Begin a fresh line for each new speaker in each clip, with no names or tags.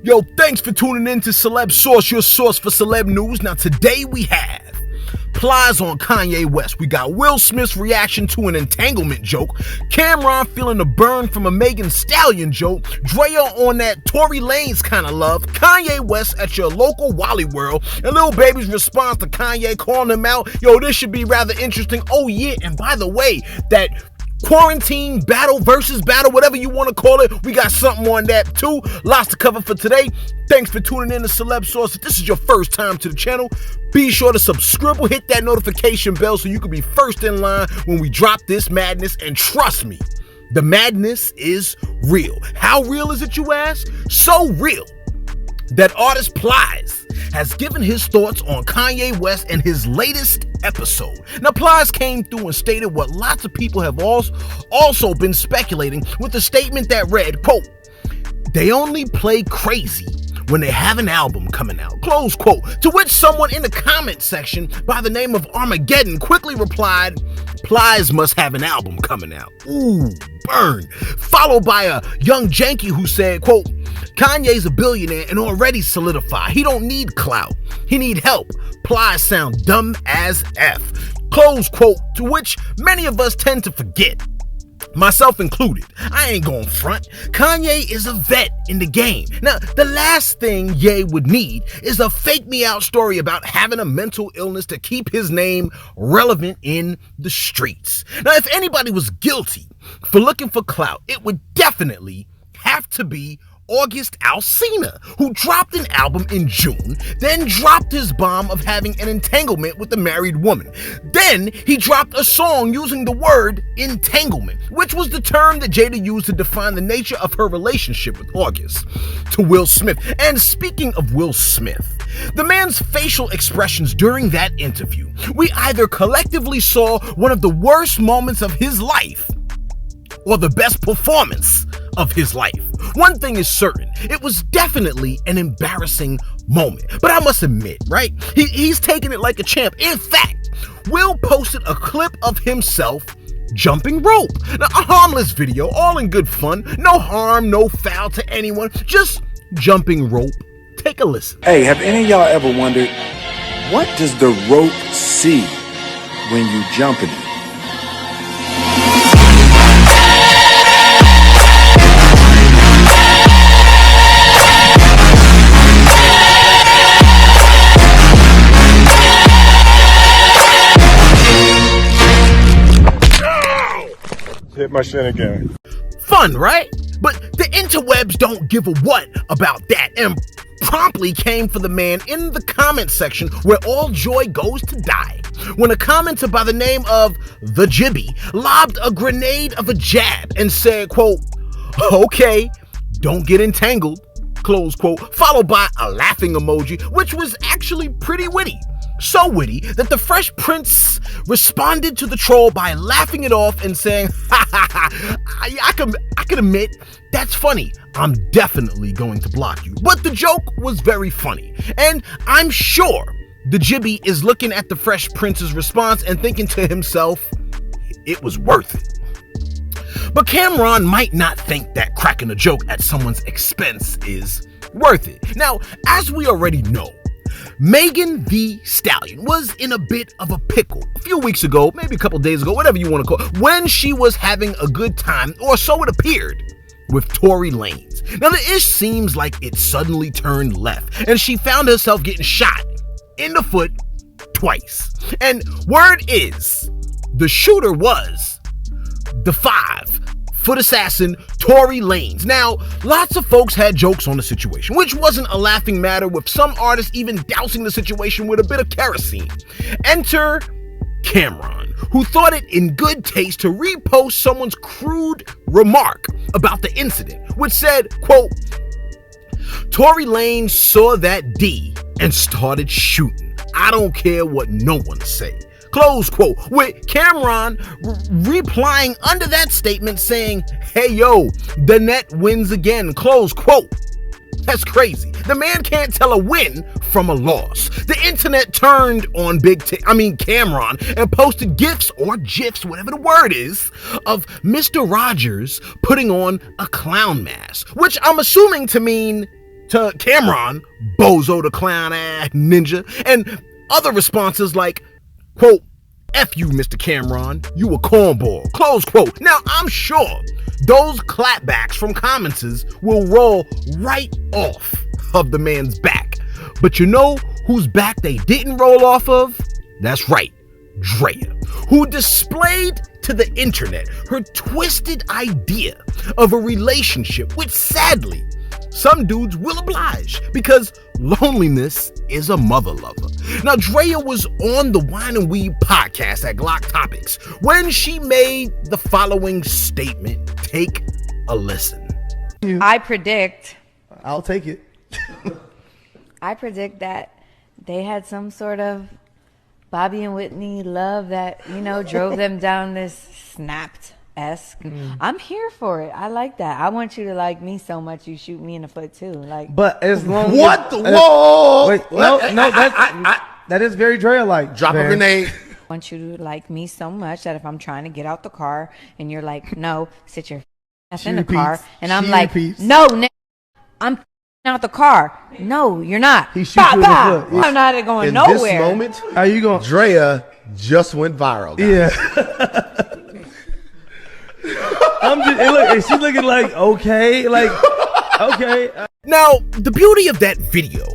Yo, thanks for tuning in to Celeb Source, your source for celeb news. Now, today we have Plies on Kanye West. We got Will Smith's reaction to an entanglement joke, Cameron feeling the burn from a Megan Stallion joke, Drea on that Tory Lanez kind of love, Kanye West at your local Wally World, and Lil Baby's response to Kanye calling him out. Yo, this should be rather interesting. Oh yeah, and by the way, that quarantine battle versus battle, whatever you want to call it, we got something on that too. Lots to cover for today. Thanks for tuning in to Celeb Source. If this is your first time to the channel, be sure to subscribe, hit that notification bell so you can be first in line when we drop this madness. And trust me, the madness is real. How real is it, you ask? So real that artist Plies has given his thoughts on Kanye West and his latest episode. Now, Plies came through and stated what lots of people have also been speculating with a statement that read, quote, "They only play crazy when they have an album coming out," close quote, to which someone in the comment section by the name of Armageddon quickly replied, "Plies must have an album coming out." Ooh, burn. Followed by a young janky who said, quote, "Kanye's a billionaire and already solidified. He don't need clout. He need help. Plies sound dumb as F." Close quote, to which many of us tend to forget, myself included. I ain't going front. Kanye is a vet in the game. Now, the last thing Ye would need is a fake me out story about having a mental illness to keep his name relevant in the streets. Now, if anybody was guilty for looking for clout, it would definitely have to be August Alsina, who dropped an album in June, then dropped his bomb of having an entanglement with a married woman. Then he dropped a song using the word entanglement, which was the term that Jada used to define the nature of her relationship with August, to Will Smith. And speaking of Will Smith, the man's facial expressions during that interview, we either collectively saw one of the worst moments of his life or the best performance of his life. One thing is certain, it was definitely an embarrassing moment. But I must admit, right, he's taking it like a champ. In fact, Will posted a clip of himself jumping rope. Now, a harmless video, all in good fun, no harm, no foul to anyone, just jumping rope. Take a listen.
Hey, have any of y'all ever wondered, what does the rope see when you jumping it?
Hit my shin again.
Fun, right? But the interwebs don't give a what about that, and promptly came for the man in the comment section where all joy goes to die, when a commenter by the name of The Jibby lobbed a grenade of a jab and said, quote, "Okay, don't get entangled," close quote, followed by a laughing emoji, which was actually pretty witty. So witty that the Fresh Prince responded to the troll by laughing it off and saying, "Ha ha ha, I can admit, that's funny. I'm definitely going to block you." But the joke was very funny, and I'm sure the Jibby is looking at the Fresh Prince's response and thinking to himself, it was worth it. But Cameron might not think that cracking a joke at someone's expense is worth it. Now, as we already know, Megan Thee Stallion was in a bit of a pickle a few weeks ago, maybe a couple days ago, whatever you want to call it, when she was having a good time, or so it appeared, with Tory Lanez. Now, the ish seems like it suddenly turned left, and she found herself getting shot in the foot twice. And word is, the shooter was the 5-foot assassin Tory Lanez. Now, lots of folks had jokes on the situation, which wasn't a laughing matter, with some artists even dousing the situation with a bit of kerosene. Enter Cameron, who thought it in good taste to repost someone's crude remark about the incident, which said, quote, "Tory Lanez saw that D and started shooting. I don't care what no one say." Close quote, with Cameron replying under that statement saying, "Hey yo, the net wins again," close quote. That's crazy. The man can't tell a win from a loss. The internet turned on Cameron and posted GIFs or GIFs, whatever the word is, of Mr. Rogers putting on a clown mask, which I'm assuming to mean to Cameron, bozo the clown ass ninja, and other responses like, quote, F you, Mr. Cameron, you a cornball, close quote. Now, I'm sure those clapbacks from commenters will roll right off of the man's back. But you know whose back they didn't roll off of? That's right, Drea, who displayed to the internet her twisted idea of a relationship, which sadly, some dudes will oblige because loneliness is a mother lover. Now, Drea was on the Wine and Weed podcast at Glock Topics when she made the following statement. Take a listen.
I predict.
I'll take it.
I predict that they had some sort of Bobby and Whitney love that, drove them down this Snapped-esque. I'm here for it. I like that. I want you to like me so much you shoot me in the foot too. Like,
but as long
what?
as,
Whoa!
Wait, no, that is very Drea-like.
Drop a grenade.
I want you to like me so much that if I'm trying to get out the car and you're like, no, sit your ass in the car, and I'm like, no, I'm out the car. No, you're not.
He shoots you in the foot.
I'm not going
In
nowhere.
this moment,
How you going?
Drea just went viral. Guys.
Yeah. I'm just, and she's looking like, okay.
Now, the beauty of that video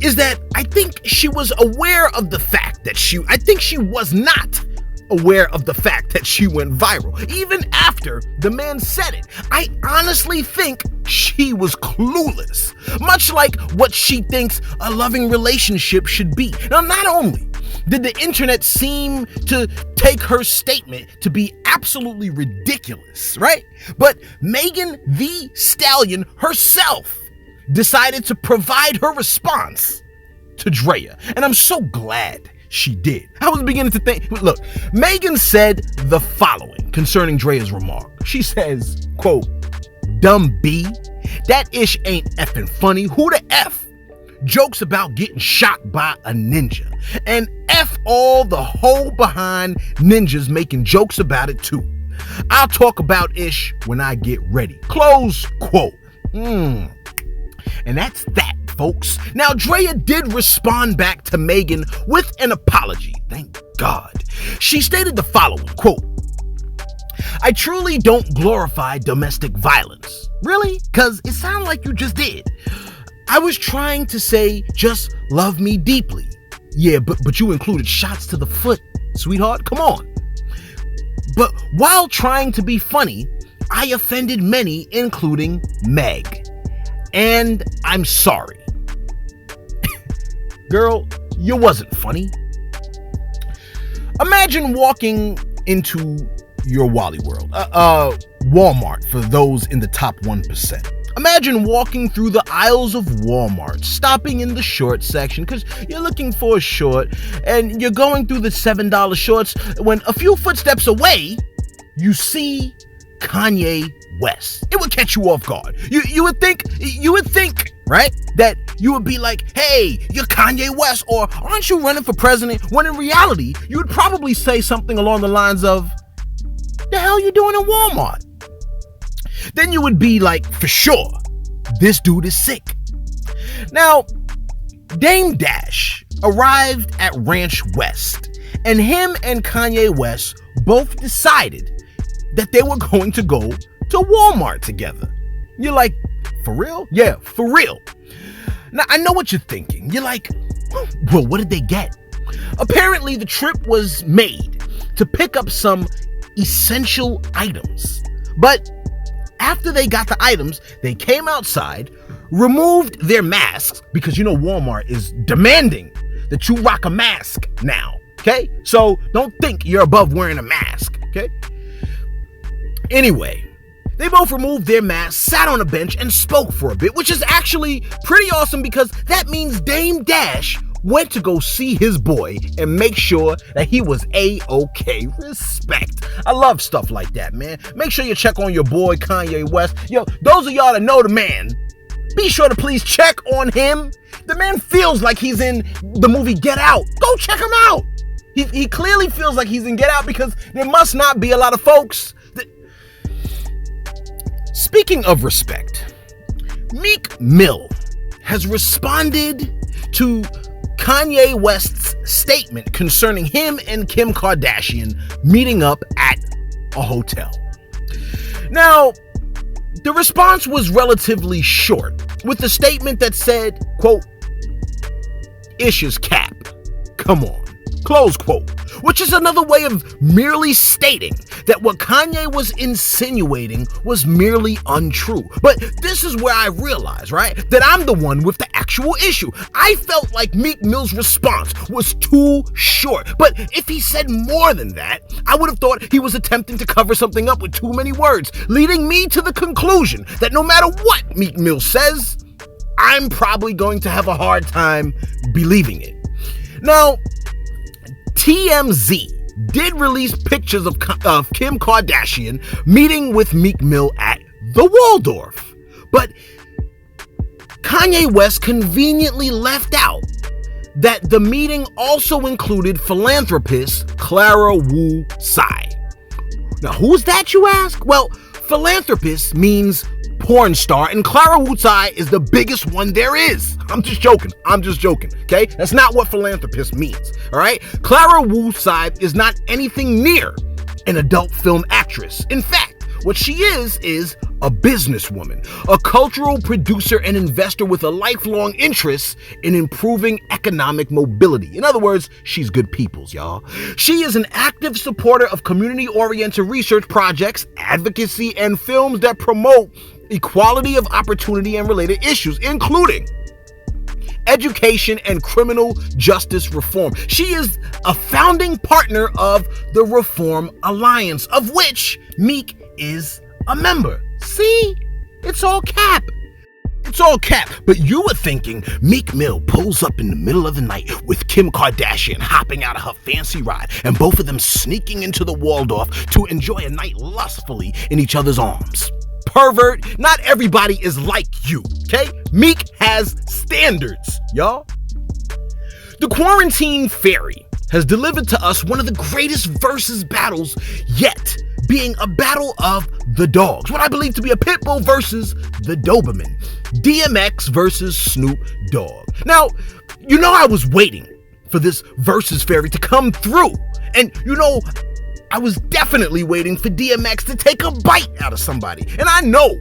is that I think she was aware of the fact that she was not aware of the fact that she went viral. Even after the man said it, I honestly think she was clueless, much like what she thinks a loving relationship should be. Now, not only did the internet seem to take her statement to be absolutely ridiculous, right? But Megan the Stallion herself decided to provide her response to Drea, and I'm so glad she did. I was beginning to think, look, Megan said the following concerning Drea's remark. She says, quote, dumb B, that ish ain't effing funny. Who the F jokes about getting shot by a ninja? And F all the hole behind ninjas making jokes about it too. I'll talk about ish when I get ready. Close quote. And that's that, folks. Now, Drea did respond back to Megan with an apology. Thank God. She stated the following, quote, I truly don't glorify domestic violence. Really? Because it sounded like you just did. I was trying to say, just love me deeply. Yeah, but you included shots to the foot, sweetheart. Come on. But while trying to be funny, I offended many, including Meg. And I'm sorry. Girl, you wasn't funny. Imagine walking into your Wally World, Walmart for those in the top 1%. Imagine walking through the aisles of Walmart, stopping in the short section because you're looking for a short, and you're going through the $7 shorts when a few footsteps away, you see Kanye West. It would catch you off guard. You would think, right, that you would be like, hey, you're Kanye West, or aren't you running for president? When in reality, you would probably say something along the lines of, the hell you doing in Walmart? Then you would be like, for sure, this dude is sick. Now, Dame Dash arrived at Ranch West, and him and Kanye West both decided that they were going to go to Walmart together. You're like, for real? Yeah, for real. Now, I know what you're thinking. You're like, well, what did they get? Apparently, the trip was made to pick up some essential items. But after they got the items, they came outside, removed their masks, because you know Walmart is demanding that you rock a mask now, okay? So don't think you're above wearing a mask, okay? Anyway, they both removed their masks, sat on a bench, and spoke for a bit, which is actually pretty awesome because that means Dame Dash went to go see his boy and make sure that he was A-okay. Respect. I love stuff like that, man. Make sure you check on your boy Kanye West. Yo, those of y'all that know the man, be sure to please check on him. The man feels like he's in the movie Get Out. Go check him out. He clearly feels like he's in Get Out because there must not be a lot of folks that... Speaking of respect, Meek Mill has responded to Kanye West's statement concerning him and Kim Kardashian meeting up at a hotel. Now, the response was relatively short, with the statement that said, quote, "Ish is cap. Come on." Close quote. Which is another way of merely stating that what Kanye was insinuating was merely untrue. But this is where I realize, right, that I'm the one with the actual issue. I felt like Meek Mill's response was too short. But if he said more than that, I would have thought he was attempting to cover something up with too many words, leading me to the conclusion that no matter what Meek Mill says, I'm probably going to have a hard time believing it. Now, TMZ did release pictures of Kim Kardashian meeting with Meek Mill at the Waldorf, but Kanye West conveniently left out that the meeting also included philanthropist Clara Wu Tsai. Now, who's that, you ask? Well, philanthropist means porn star, and Clara Wu Tsai is the biggest one there is. I'm just joking, okay? That's not what philanthropist means, all right? Clara Wu Tsai is not anything near an adult film actress. In fact, what she is a businesswoman, a cultural producer and investor with a lifelong interest in improving economic mobility. In other words, she's good peoples, y'all. She is an active supporter of community-oriented research projects, advocacy, and films that promote equality of opportunity and related issues, including education and criminal justice reform. She is a founding partner of the Reform Alliance, of which Meek is a member. See? It's all cap. It's all cap. But you were thinking Meek Mill pulls up in the middle of the night with Kim Kardashian hopping out of her fancy ride and both of them sneaking into the Waldorf to enjoy a night lustfully in each other's arms. Pervert, not everybody is like you, okay? Meek has standards, y'all. The Quarantine Fairy has delivered to us one of the greatest versus battles yet, being a battle of the dogs, what I believe to be a Pitbull versus the Doberman, DMX versus Snoop Dogg. Now, you know I was waiting for this versus fairy to come through, and you know I was definitely waiting for DMX to take a bite out of somebody, and I know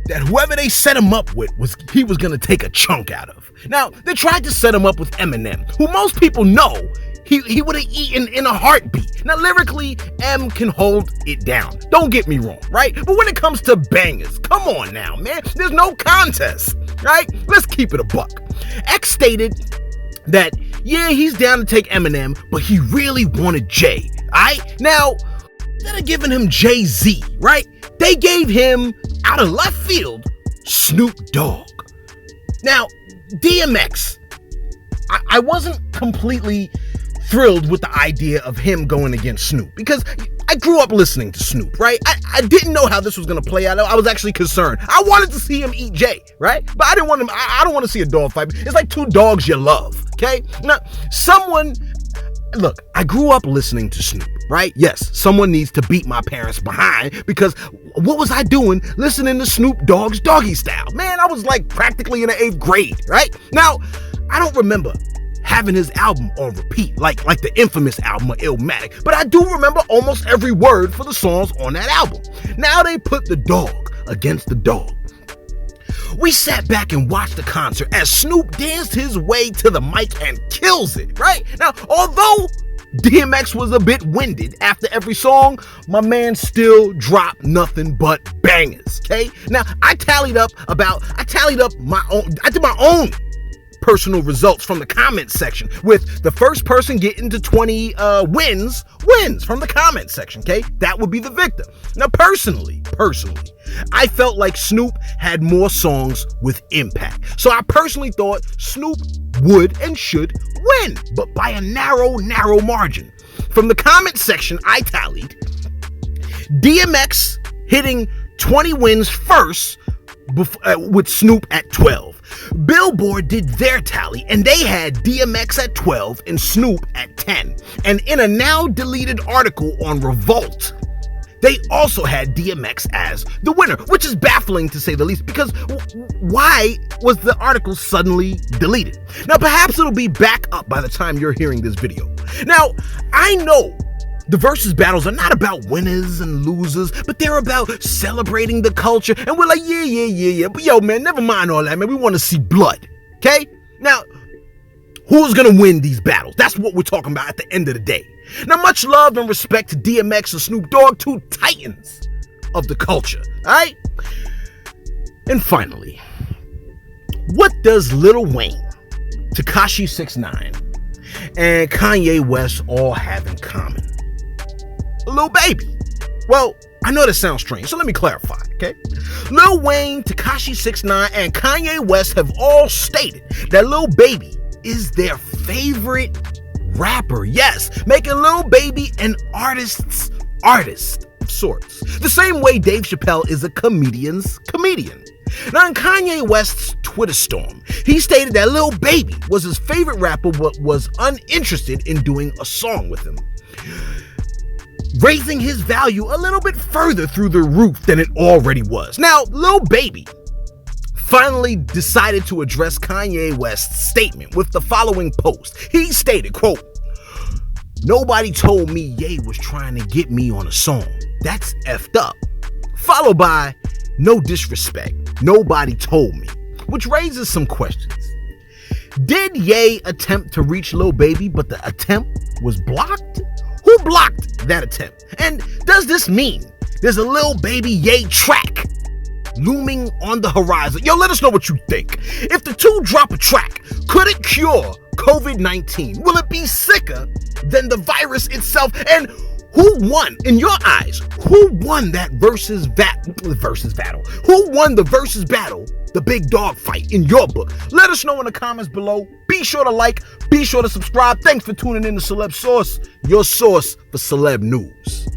that whoever they set him up with he was gonna take a chunk out of. Now, they tried to set him up with Eminem, who most people know he would have eaten in a heartbeat. Now, lyrically, M can hold it down. Don't get me wrong, right? But when it comes to bangers, come on now, man. There's no contest, right? Let's keep it a buck. X stated that, yeah, he's down to take Eminem, but he really wanted Jay, alright? Now, instead of giving him Jay-Z, right? They gave him, out of left field, Snoop Dogg. Now, DMX, I wasn't completely thrilled with the idea of him going against Snoop because I grew up listening to Snoop, right? I didn't know how this was going to play out. I was actually concerned. I wanted to see him eat Jay, right? But I didn't want him, I don't want to see a dog fight. It's like two dogs you love, okay? Now, look, I grew up listening to Snoop, right? Yes, someone needs to beat my parents behind because what was I doing listening to Snoop Dogg's Doggy Style? Man, I was like practically in the 8th grade, right? Now, I don't remember having his album on repeat, like the infamous album of Illmatic, but I do remember almost every word for the songs on that album. Now they put the dog against the dog. We sat back and watched the concert as Snoop danced his way to the mic and kills it, right? Now, although DMX was a bit winded after every song, my man still dropped nothing but bangers, okay? Now, I tallied up I did my own personal results from the comment section, with the first person getting to 20 wins from the comment section, okay? That would be the victor. Now, personally, I felt like Snoop had more songs with impact. So I personally thought Snoop would and should win, but by a narrow margin. From the comment section, I tallied DMX hitting 20 wins first with Snoop at 12. Billboard did their tally, and they had DMX at 12 and Snoop at 10. And in a now deleted article on Revolt, They also had DMX as the winner, which is baffling to say the least, because why was the article suddenly deleted? Now, perhaps it'll be back up by the time you're hearing this video. Now, I know the versus battles are not about winners and losers, but they're about celebrating the culture. And we're like, yeah. But yo, man, never mind all that, man. We want to see blood, okay? Now, who's gonna win these battles? That's what we're talking about at the end of the day. Now, much love and respect to DMX and Snoop Dogg, two titans of the culture, all right? And finally, what does Lil Wayne, Tekashi 6ix9ine, and Kanye West all have in common? A Lil Baby. Well, I know that sounds strange, so let me clarify, okay? Lil Wayne, Tekashi 6ix9ine, and Kanye West have all stated that Lil Baby is their favorite rapper. Yes, making Lil Baby an artist of sorts. The same way Dave Chappelle is a comedian's comedian. Now, in Kanye West's Twitter storm, he stated that Lil Baby was his favorite rapper but was uninterested in doing a song with him, raising his value a little bit further through the roof than it already was. Now, Lil Baby finally decided to address Kanye West's statement with the following post. He stated, quote, "Nobody told me Ye was trying to get me on a song. That's effed up." Followed by, "No disrespect. Nobody told me." Which raises some questions. Did Ye attempt to reach Lil Baby, but the attempt was blocked? Who blocked that attempt? And does this mean there's a Lil Baby Ye track looming on the horizon? Yo, let us know what you think. If the two drop a track, could it cure COVID-19? Will it be sicker than the virus itself? And who won, in your eyes, who won that versus battle? Who won the versus battle, the big dog fight, in your book? Let us know in the comments below. Be sure to like, be sure to subscribe. Thanks for tuning in to Celeb Source, your source for celeb news.